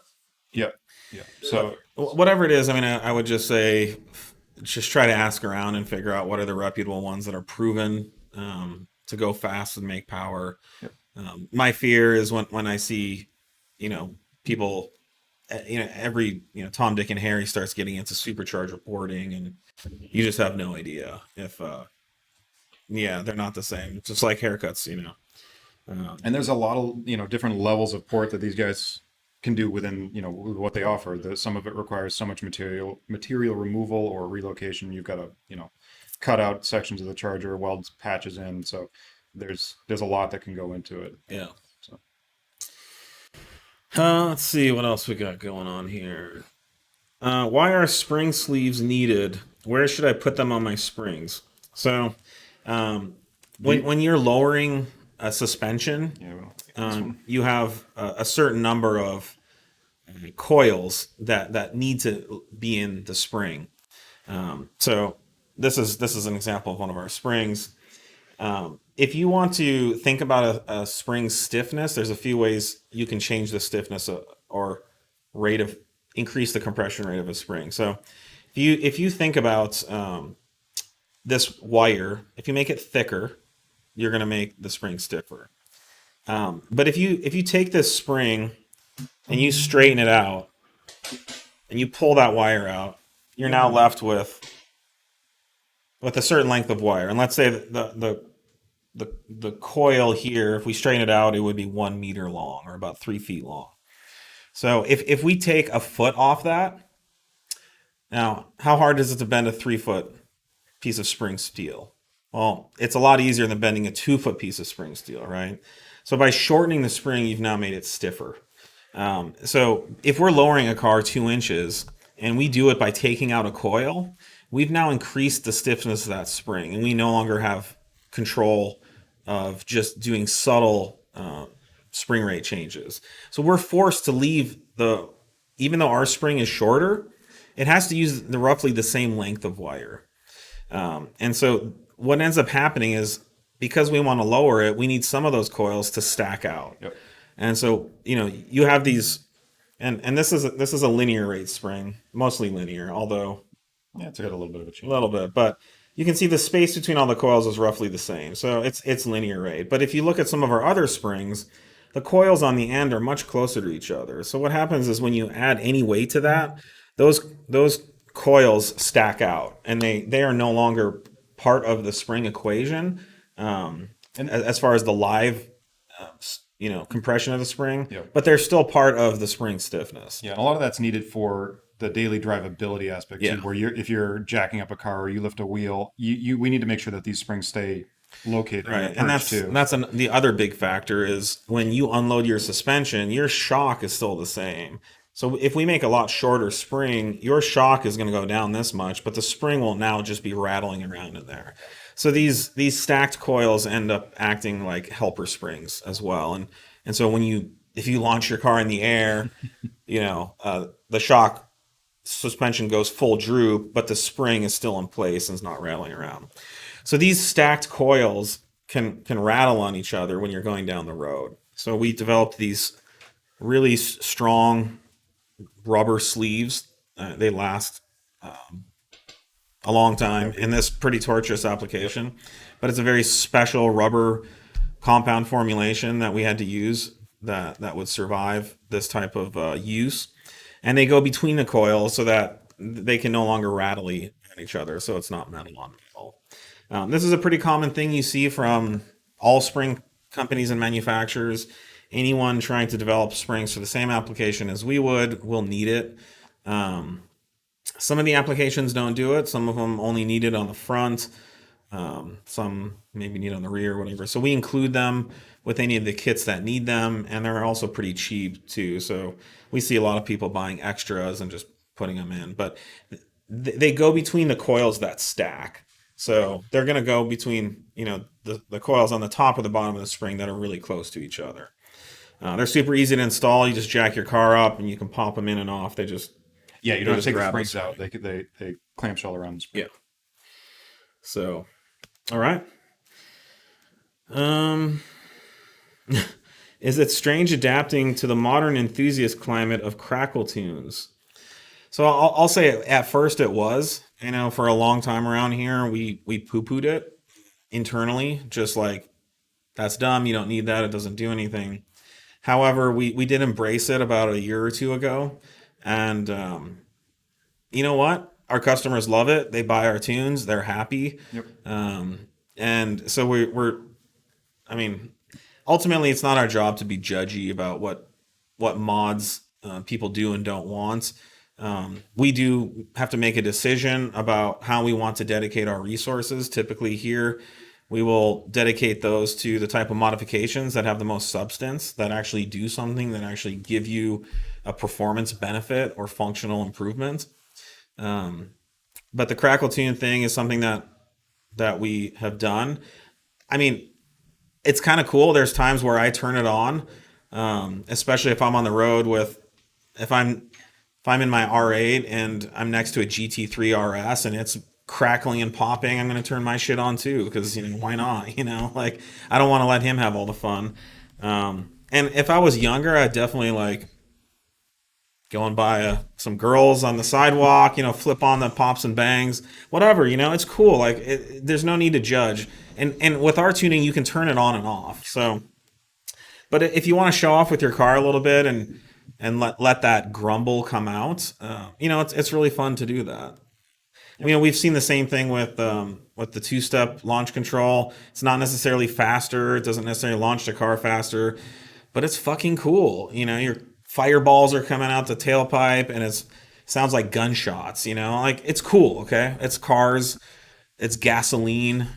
Yeah, yeah. So Whatever it is, I mean, I would just say, just try to ask around and figure out what are the reputable ones that are proven to go fast and make power. Yep. My fear is when I see, people, every, Tom, Dick, and Harry starts getting into supercharger porting, and you just have no idea if, yeah, they're not the same. Just like haircuts, and there's a lot of different levels of port that these guys can do within with what they offer. Some of it requires so much material removal or relocation. You've got to cut out sections of the charger, weld patches in. So there's a lot that can go into it. Yeah. So. Let's see what else we got going on here. Why are spring sleeves needed? Where should I put them on my springs? So, when you're lowering a suspension, Yeah. Well, you have a certain number of coils that need to be in the spring. So this is an example of one of our springs. If you want to think about a spring stiffness, there's a few ways you can change the stiffness or rate of increase the compression rate of a spring. So if you think about this wire, if you make it thicker, you're going to make the spring stiffer. But if you take this spring and you straighten it out and you pull that wire out, you're now left with a certain length of wire. And let's say the coil here, if we straighten it out, it would be 1 meter long or about 3 feet long. So if we take a foot off that, Now, how hard is it to bend a 3-foot piece of spring steel? Well, it's a lot easier than bending a 2-foot piece of spring steel, right? So by shortening the spring, you've now made it stiffer. So if we're lowering a car 2 inches and we do it by taking out a coil, we've now increased the stiffness of that spring, and we no longer have control of just doing subtle spring rate changes. So we're forced to leave even though our spring is shorter, it has to use roughly the same length of wire. And so what ends up happening is, because we want to lower it, we need some of those coils to stack out. Yep. And so, you have these, and this is a linear rate spring, mostly linear, although Yeah, it's got a little bit of a a change. little bit, but you can see the space between all the coils is roughly the same. So it's linear rate. But if you look at some of our other springs, the coils on the end are much closer to each other. So what happens is, when you add any weight to that, those coils stack out, and they are no longer part of the spring equation. And as far as the live, compression of the spring, Yeah. but they're still part of the spring stiffness. Yeah, and a lot of that's needed for the daily drivability aspect Yeah. too, where if you're jacking up a car or you lift a wheel, we need to make sure that these springs stay located in Right, their and perch too. the other big factor is, when you unload your suspension, your shock is still the same. So if we make a lot shorter spring, your shock is going to go down this much, but the spring will now just be rattling around in there. So these stacked coils end up acting like helper springs as well, and so if you launch your car in the air, the shock suspension goes full droop, but the spring is still in place and is not rattling around. So these stacked coils can rattle on each other when you're going down the road. So we developed these really strong rubber sleeves. They last a long time in this pretty torturous application, but it's a very special rubber compound formulation that we had to use that would survive this type of use. And they go between the coils so that they can no longer rattle at each other, so it's not metal on metal. This is a pretty common thing you see from all spring companies and manufacturers. Anyone trying to develop springs for the same application as we will need it. Some of the applications don't do it. Some of them only need it on the front. Some maybe need it on the rear, whatever. So we include them with any of the kits that need them, and they're also pretty cheap too. So we see a lot of people buying extras and just putting them in. But they go between the coils that stack. So they're going to go between the coils on the top or the bottom of the spring that are really close to each other. They're super easy to install. You just jack your car up and you can pop them in and off. You don't they have to just take the grab the springs out. They clamshell around the spring. Yeah. So, all right. Is it strange adapting to the modern enthusiast climate of Crackle Tunes? So I'll say at first it was. For a long time around here, we poo-pooed it internally, just like, that's dumb, you don't need that, it doesn't do anything. However, we did embrace it about a year or two ago, and you know what? Our customers love it. They buy our tunes. They're happy. Yep. And so ultimately, it's not our job to be judgy about what mods people do and don't want. We do have to make a decision about how we want to dedicate our resources. Typically here, we will dedicate those to the type of modifications that have the most substance, that actually do something, that actually give you a performance benefit or functional improvement. But the Crackle Tune thing is something that we have done. It's kind of cool. There's times where I turn it on, especially if I'm on the road if I'm in my R8 and I'm next to a GT3 RS and it's crackling and popping, I'm going to turn my shit on too, because why not? I don't want to let him have all the fun. And if I was younger, I'd definitely go and buy some girls on the sidewalk, flip on the pops and bangs, whatever, it's cool. There's no need to judge. And with our tuning, you can turn it on and off. So, but if you want to show off with your car a little bit and let that grumble come out, it's really fun to do that. We've seen the same thing with the two-step launch control. It's not necessarily faster. It doesn't necessarily launch the car faster, but it's fucking cool. Your fireballs are coming out the tailpipe, and it's sounds like gunshots, you know, like it's cool. Okay. It's cars, it's gasoline.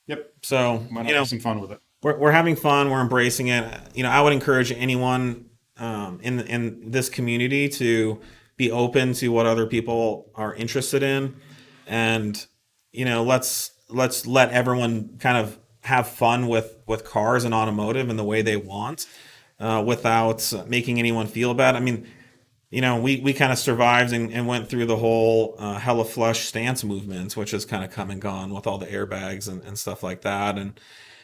Yep. So, Why not you know, have some fun with it? we're having fun. We're embracing it. You know, I would encourage anyone in this community to be open to what other people are interested in, and you know, let's let everyone kind of have fun with cars and automotive in the way they want, without making anyone feel bad. I mean, you know, we kind of survived and went through the whole hella flush stance movement, which has kind of come and gone with all the airbags and stuff like that. And,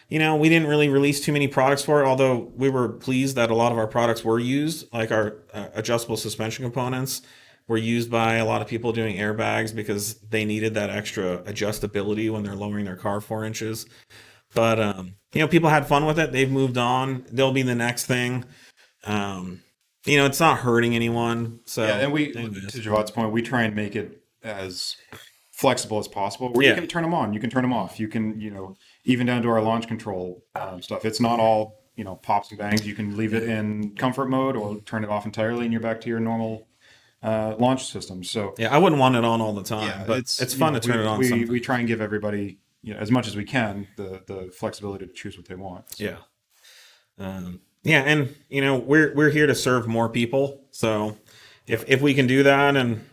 you know, we didn't really release too many products for it, although we were pleased that a lot of our products were used, like our adjustable suspension components were used by a lot of people doing airbags because they needed that extra adjustability when they're lowering their car 4 inches. But, you know, people had fun with it. They've moved on. They'll be the next thing. Um, you know, it's not hurting anyone. So, Yeah, and anyways. to Jawad's point, we try and make it as flexible as possible. Where Yeah. you can turn them on, you can turn them off. You can, even down to our launch control stuff. It's not all, pops and bangs. You can leave it in comfort mode or turn it off entirely, and you're back to your normal launch system. So Yeah, I wouldn't want it on all the time, yeah, but it's fun to turn it on. We try and give everybody, as much as we can, the flexibility to choose what they want. So. Yeah. Yeah, and you know, we're here to serve more people. So if we can do that, and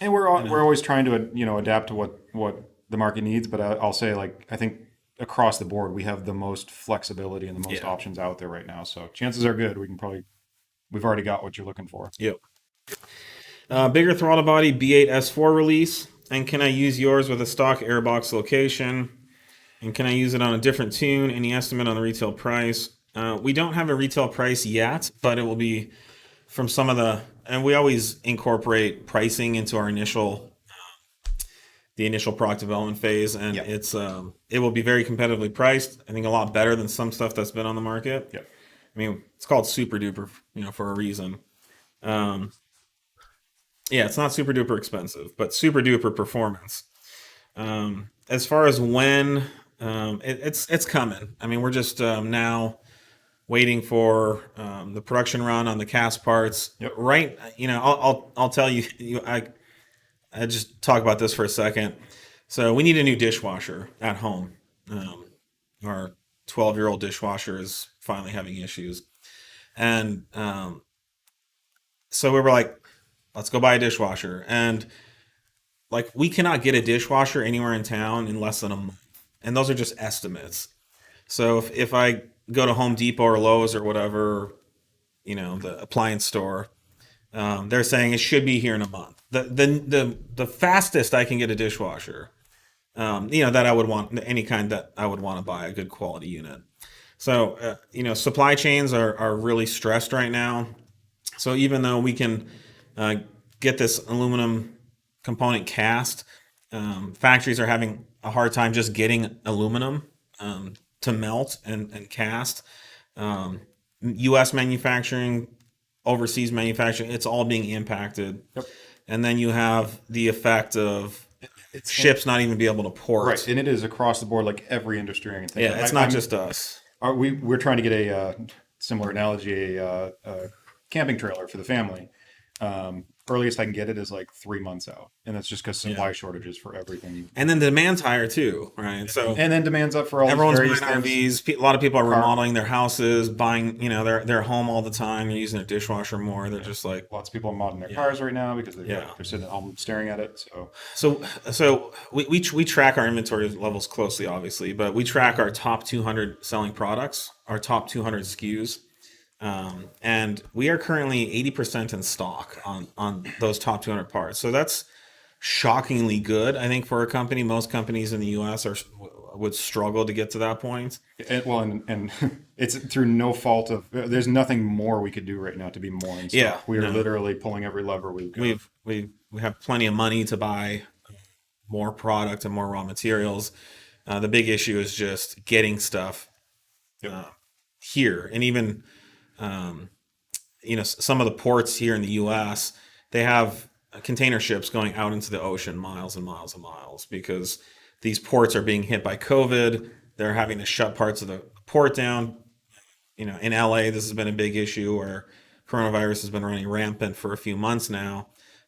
We're always trying to adapt to what the market needs, but I'll say, like, I think across the board we have the most flexibility and the most Yeah. options out there right now. So chances are good we've already got what you're looking for. yep. Bigger throttle body B8 S4 release, and can I use yours with a stock airbox location? And can I use it on a different tune? Any estimate on the retail price? We don't have a retail price yet, but it will be from some of and we always incorporate pricing into our the initial product development phase, and Yeah. it will be very competitively priced. I think a lot better than some stuff that's been on the market. Yeah. I mean, it's called Super Duper, for a reason. Yeah, it's not super duper expensive, but super duper performance. As far as when, it's coming. I mean, we're just now waiting for the production run on the cast parts. Yep. Right. You know, I'll tell you. I just talk about this for a second. So we need a new dishwasher at home. Our 12-year-old dishwasher is finally having issues, and so we were like, let's go buy a dishwasher. And like, we cannot get a dishwasher anywhere in town in less than a month, and those are just estimates. So if I go to Home Depot or Lowe's or whatever, the appliance store, they're saying it should be here in a month. The fastest I can get a dishwasher, that I would want, any kind that I would want to buy, a good quality unit. So, supply chains are really stressed right now. So even though we can get this aluminum component cast, factories are having a hard time just getting aluminum to melt and cast. U.S. manufacturing, overseas manufacturing, it's all being impacted. Yep. And then you have the effect of ships not even be able to port. Right, and it is across the board, like every industry I can think of. Yeah, it's not just us. We're trying to get a similar analogy, a camping trailer for the family. Earliest I can get it is like 3 months out, and that's just because supply shortages for everything. And then the demand's higher too, right? So And then demand's up for all everyone's these buying various things. RVs. A lot of people are remodeling their houses, buying, they're home all the time. They're using their dishwasher more. They're just like, Lots of people are modding their cars right now because Yeah. they're sitting at home staring at it. So so we track our inventory levels closely, obviously, but we track our top 200 selling products, our top 200 SKUs. And we are currently 80% in stock on those top 200 parts. So that's shockingly good, I think, for a company. Most companies in the U.S. would struggle to get to that point. and it's through no fault of. There's nothing more we could do right now to be more in stock. Yeah, We are no. literally pulling every lever we've got. We have plenty of money to buy more product and more raw materials. The big issue is just getting stuff here, and even some of the ports here in the U.S., they have container ships going out into the ocean miles and miles and miles because these ports are being hit by COVID. They're having to shut parts of the port down. In LA, this has been a big issue where coronavirus has been running rampant for a few months now.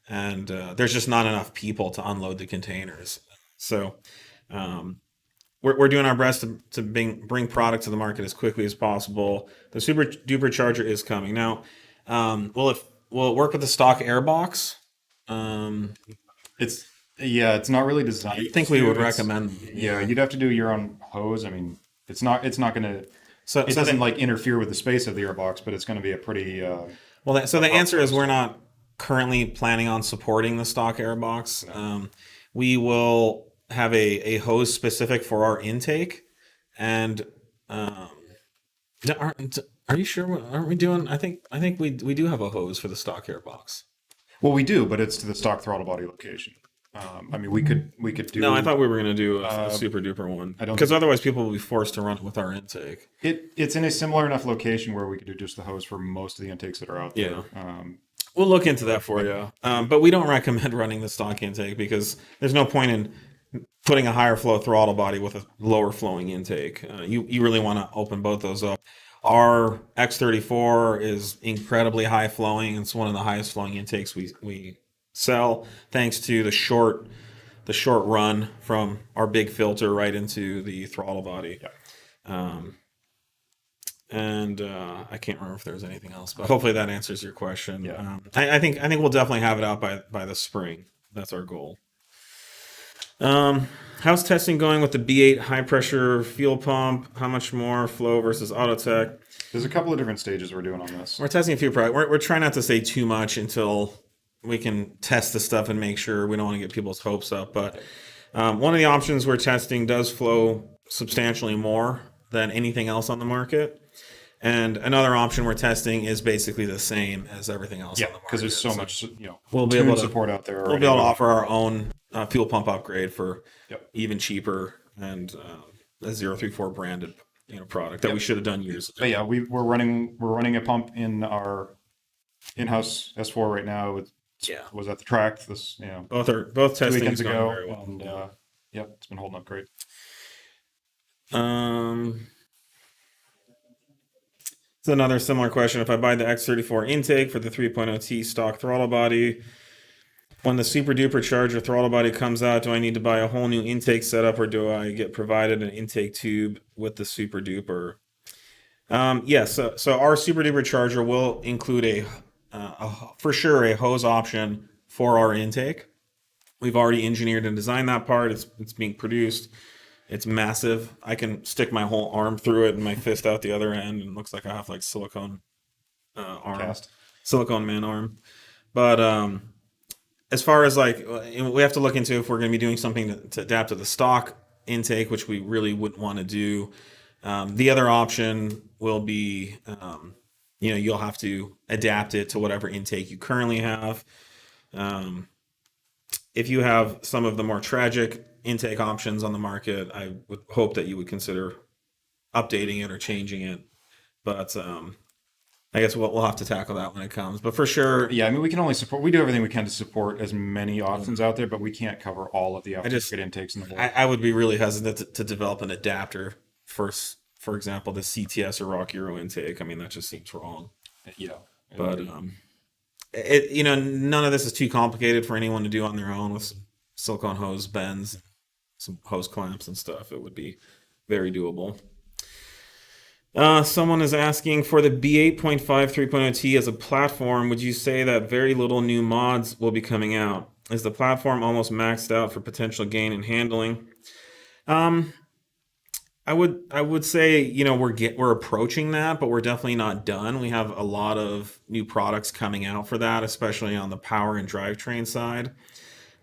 and there's just not enough people to unload the containers. So we're doing our best to bring product to the market as quickly as possible. The Super Duper Charger is coming now. Will it work with the stock airbox? It's not really designed. I think we would It's- recommend. Yeah, you'd have to do your own hose. I mean, it's not gonna. So It so doesn't the, like interfere with the space of the airbox, but it's going to be a pretty. so the answer is we're not currently planning on supporting the stock airbox. We will have a hose specific for our intake, and are you sure? Aren't we doing? I think we do have a hose for the stock airbox. Well, we do, but it's to the stock throttle body location. I mean, we could do. No, I thought we were going to do a super duper one. I don't Because think- otherwise people will be forced to run it with our intake. It's in a similar enough location where we could do just the hose for most of the intakes that are out there. Yeah. We'll look into that for you. But we don't recommend running the stock intake because there's no point in putting a higher flow throttle body with a lower flowing intake. You really want to open both those up. Our X34 is incredibly high flowing. It's one of the highest flowing intakes we sell, thanks to the short run from our big filter right into the throttle body. Yeah. And I can't remember if there's anything else, but hopefully that answers your question. Yeah. I think we'll definitely have it out by the spring. That's our goal. How's testing going with the B8 high pressure fuel pump? How much more flow versus Autotech? There's a couple of different stages we're doing on this. We're testing a few products. We're trying not to say too much until we can test the stuff and make sure we don't want to get people's hopes up. But one of the options we're testing does flow substantially more than anything else on the market. And another option we're testing is basically the same as everything else Yeah, on the market. because there's so So much we'll be tune able to support out there. we'll already. be able to offer our own fuel pump upgrade for Yep. even cheaper and a 034 branded product that we should have done years ago. But yeah, we're running a pump in our in-house S4 right now. It was at the track this Both 2 testing weekends is going ago, very well. and it's been holding up great. It's another similar question. If I buy the X34 intake for the 3.0T stock throttle body, when the Super Duper Charger throttle body comes out, do I need to buy a whole new intake setup, or do I get provided an intake tube with the Super Duper? Yes. So our Super Duper Charger will include for sure a hose option for our intake. We've already engineered and designed that part. It's being produced. It's massive. I can stick my whole arm through it and my fist out the other end, and it looks like I have like silicone arm, Cast. silicone man arm. But as far as we have to look into if we're going to be doing something to adapt to the stock intake, which we really wouldn't want to do. The other option will be, you'll have to adapt it to whatever intake you currently have. If you have some of the more tragic intake options on the market, I would hope that you would consider updating it or changing it. But I guess we'll have to tackle that when it comes. But for sure, Yeah, I mean, we can only support. We do everything we can to support as many options out there, but we can't cover all of the aftermarket intakes in the world. I would be really hesitant to develop an adapter for example, the CTS or Rock Euro intake. I mean, that just seems wrong. But none of this is too complicated for anyone to do on their own with some silicone hose bends, some hose clamps and stuff. It would be very doable. Someone is asking, for the B8.5 3.0T as a platform, would you say that very little new mods will be coming out? Is the platform almost maxed out for potential gain and handling? I would say, we're approaching that, but we're definitely not done. We have a lot of new products coming out for that, especially on the power and drivetrain side.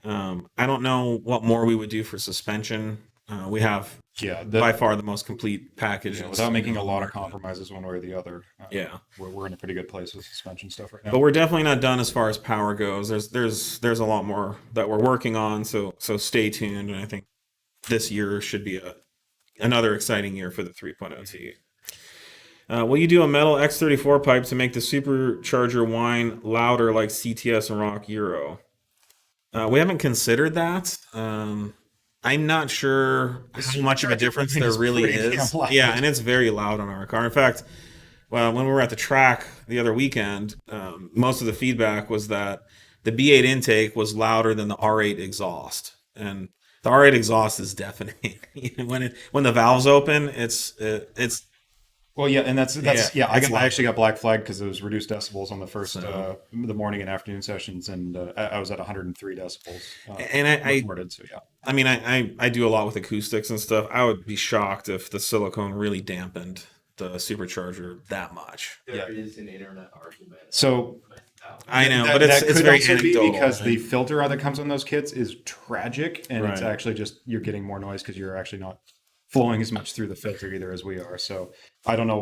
I don't know what more we would do for suspension. We have by far the most complete package. Without making a lot of compromises one way or the other. Yeah, we're in a pretty good place with suspension stuff right now. But we're definitely not done as far as power goes. There's a lot more that we're working on. So stay tuned. And I think this year should be another exciting year for the 3.0T. Will you do a metal X34 pipe to make the supercharger whine louder like CTS and Rock Euro? We haven't considered that. I'm not sure how much of a difference there really is. Yeah, and it's very loud on our car. In fact, when we were at the track the other weekend, most of the feedback was that the B8 intake was louder than the R8 exhaust, and the R8 exhaust is deafening. When the valves open, it's Well, yeah, and that's Yeah, I, it's I loud. actually got black flagged because it was reduced decibels on the first So- the morning and afternoon sessions, and I was at 103 decibels and I recorded. So yeah, I mean I do a lot with acoustics and stuff. I would be shocked if the silicone really dampened the supercharger that much. There is an internet argument. So I know, That- but it's that it's could very also be anecdotal because the right? filter that comes on those kits is tragic, and it's Right. actually just you're getting more noise because you're actually not flowing as much through the filter either as we are. So I don't know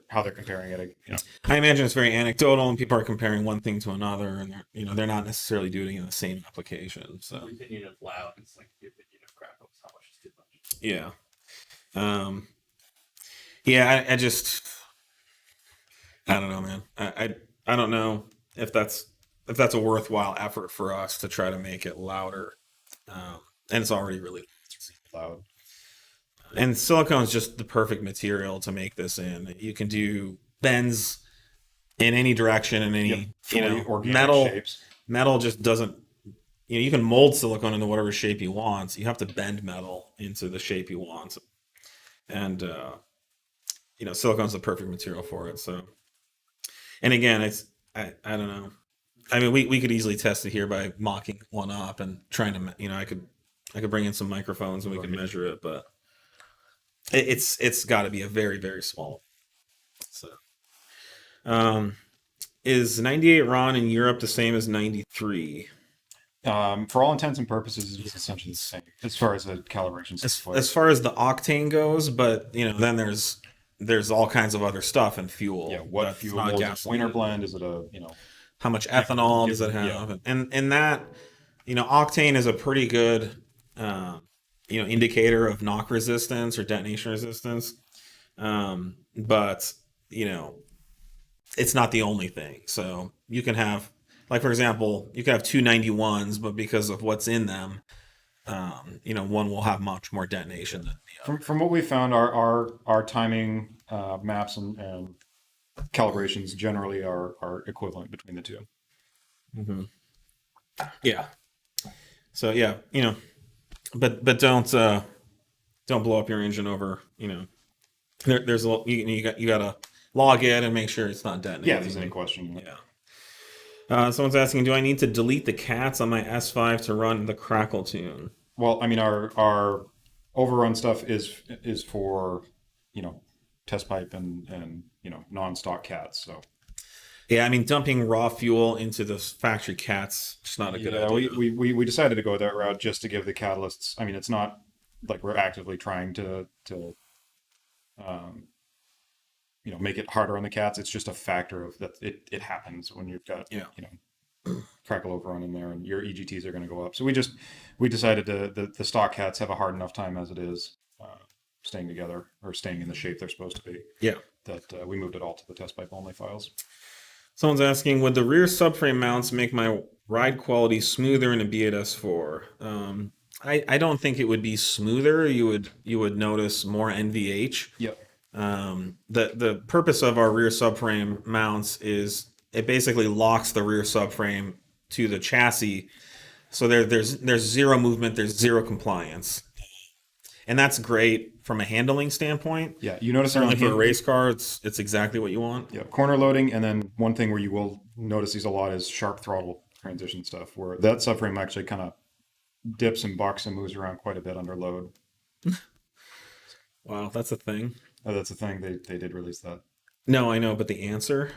how they're comparing it. I imagine it's very anecdotal, and people are comparing one thing to another, and they're not necessarily doing it in the same application. So The opinion of loud is like the opinion of crackle. How much is too much? yeah, yeah. I don't know, man. I don't know if that's a worthwhile effort for us to try to make it louder, and it's already really Loud. and silicone is just the perfect material to make this in. You can do bends in any direction, in any Yep. Fully organic metal. shapes. Metal just doesn't. You can mold silicone into whatever shape you want. You have to bend metal into the shape you want, and silicone's the perfect material for it. So, and again, I don't know. I mean, we could easily test it here by mocking one up and trying to I could bring in some microphones and we could measure it, but it's got to be a very, very small. So, is 98 RON in Europe the same as 93? For all intents and purposes, it's essentially the same as far as the calibration As far as the octane goes, but then there's all kinds of other stuff in fuel. Yeah, what that's fuel? not Is it gasoline. winter blend? Is it How much ethanol does it have? Yeah. And that octane is a pretty good indicator of knock resistance or detonation resistance. But it's not the only thing. So you can have, like, for example, you can have 291s, but because of what's in them, one will have much more detonation than the other. From what we found, our timing maps and calibrations generally are equivalent between the two. Yeah. So yeah, but don't blow up your engine over. There's a you gotta log it and make sure it's not detonating. Yeah, if there's any question. Yeah. Someone's asking, do I need to delete the cats on my S5 to run the Crackle tune? Well, I mean, our overrun stuff is for test pipe and non-stock cats. So Yeah, I mean, dumping raw fuel into the factory cats is not a good idea. we decided to go that route just to give the catalysts. I mean, it's not like we're actively trying to make it harder on the cats. It's just a factor of that. It happens when you've got crackle overrun in there, and your EGTs are going to go up. So we decided the stock cats have a hard enough time as it is staying together or staying in the shape they're supposed to be. Yeah. That we moved it all to the test pipe only files. Someone's asking, would the rear subframe mounts make my ride quality smoother in a B8S4? I don't think it would be smoother. You would notice more NVH. Yep. The purpose of our rear subframe mounts is it basically locks the rear subframe to the chassis, so there's zero movement, there's zero compliance, and that's great from a handling standpoint. Yeah, you notice Certainly for a around race car, it's exactly what you want. Yeah, corner loading, and then one thing where you will notice these a lot is sharp throttle transition stuff, where that subframe actually kind of dips and bucks and moves around quite a bit under load. Wow, that's a thing. That's the thing. They did release that. No, I know, but the answer,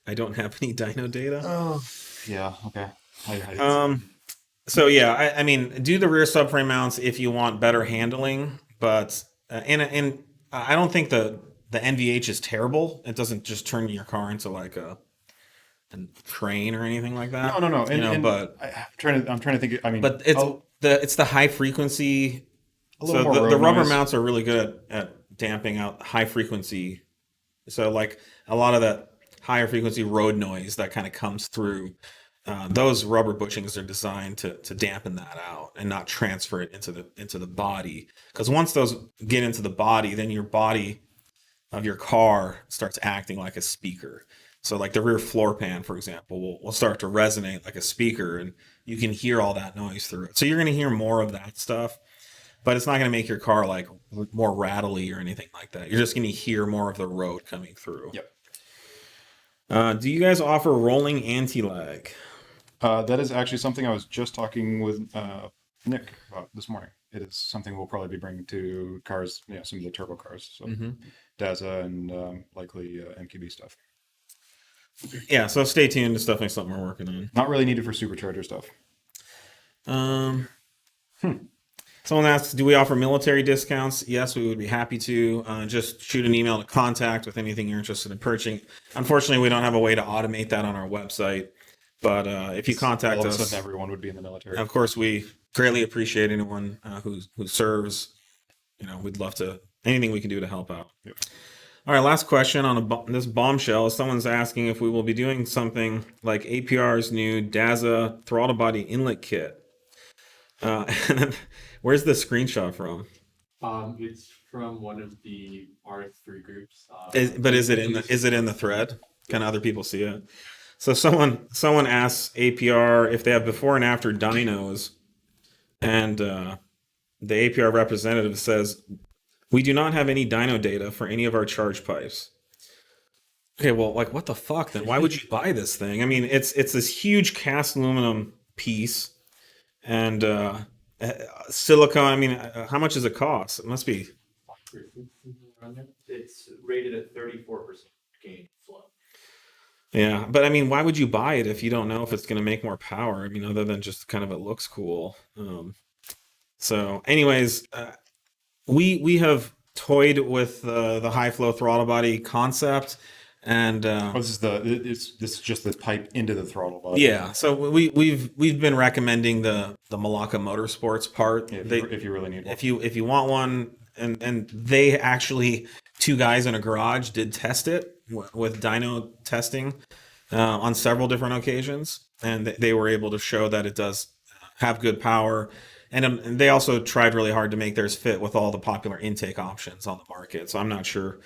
I don't have any dyno data. Oh, yeah. Okay. So yeah, I mean, do the rear subframe mounts if you want better handling, but and I don't think the NVH is terrible. It doesn't just turn your car into like a train or anything like that. No. But I'm trying to think. I mean, but it's the high frequency. A little So more the road rubber noise. mounts are really good at damping out high frequency. So like a lot of that higher frequency road noise that kind of comes through. Those rubber bushings are designed to dampen that out and not transfer it into the body. Because once those get into the body, then your body of your car starts acting like a speaker. So like the rear floor pan, for example, will start to resonate like a speaker, and you can hear all that noise through it. So you're going to hear more of that stuff, but it's not going to make your car like more rattly or anything like that. You're just going to hear more of the road coming through. Yep. Do you guys offer rolling anti-lag? That is actually something I was just talking with Nick about this morning. It is something we'll probably be bringing to cars, some of the turbo cars, so Daza and likely MQB stuff. Yeah, so stay tuned. It's definitely something we're working on. Not really needed for supercharger stuff. Someone asks, do we offer military discounts? Yes, we would be happy to. Just shoot an email to contact with anything you're interested in purchasing. Unfortunately, we don't have a way to automate that on our website. But if you contact All of us, a sudden everyone would be in the military. of course, we greatly appreciate anyone who serves. We'd love to, anything we can do to help out. Yep. All right, last question on this bombshell. Someone's asking if we will be doing something like APR's new DAZA throttle body inlet kit. And then, where's the screenshot from? It's from one of the RS3 groups. But is it in the thread? Can other people see it? So someone asks APR if they have before and after dynos, and the APR representative says, we do not have any dyno data for any of our charge pipes. Okay, well, like, what the fuck then? Why would you buy this thing? I mean, it's this huge cast aluminum piece, and silicone. I mean, how much does it cost? It must be. It's rated at 34% gain flow. Yeah, but I mean, why would you buy it if you don't know if it's going to make more power? I mean, other than just kind of it looks cool. So, anyways, we have toyed with the high flow throttle body concept, and This is just the pipe into the throttle body. yeah. So we've been recommending the Malacca Motorsports part. Yeah, if you really need one. If you want one, and they actually, two guys in a garage did test it with dyno testing on several different occasions, and they were able to show that it does have good power. And they also tried really hard to make theirs fit with all the popular intake options on the market. So I'm not sure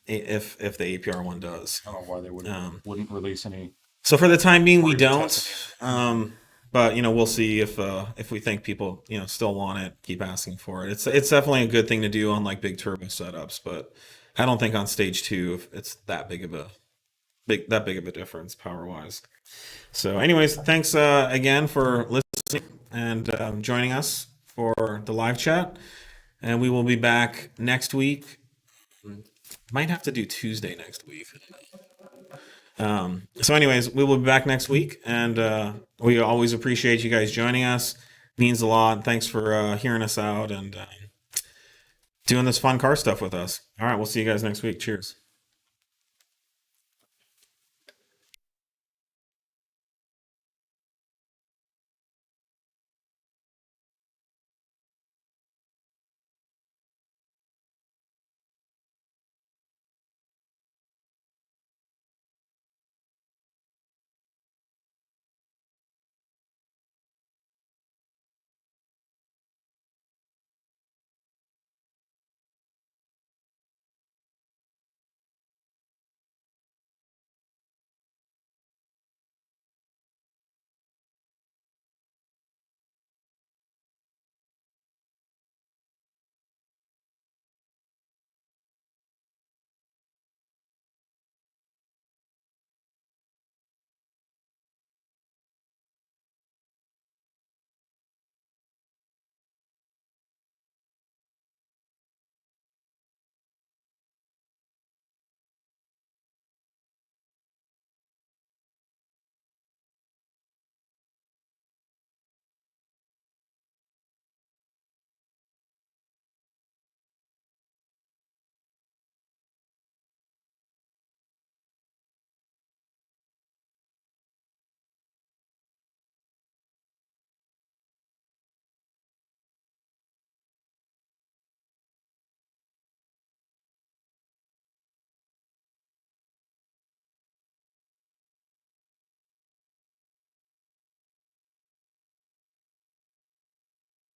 if the APR one does. I don't know why they wouldn't release any. So for the time being, we don't. testing But we'll see if we think people still want it, keep asking for it. It's definitely a good thing to do on like big turbo setups, but I don't think on stage 2 it's that big of a difference power wise. So, anyways, thanks again for listening and joining us for the live chat, and we will be back next week. Might have to do Tuesday next week. So anyways, we will be back next week, and we always appreciate you guys joining us. Means a lot. Thanks for hearing us out and doing this fun car stuff with us. All right, we'll see you guys next week. Cheers.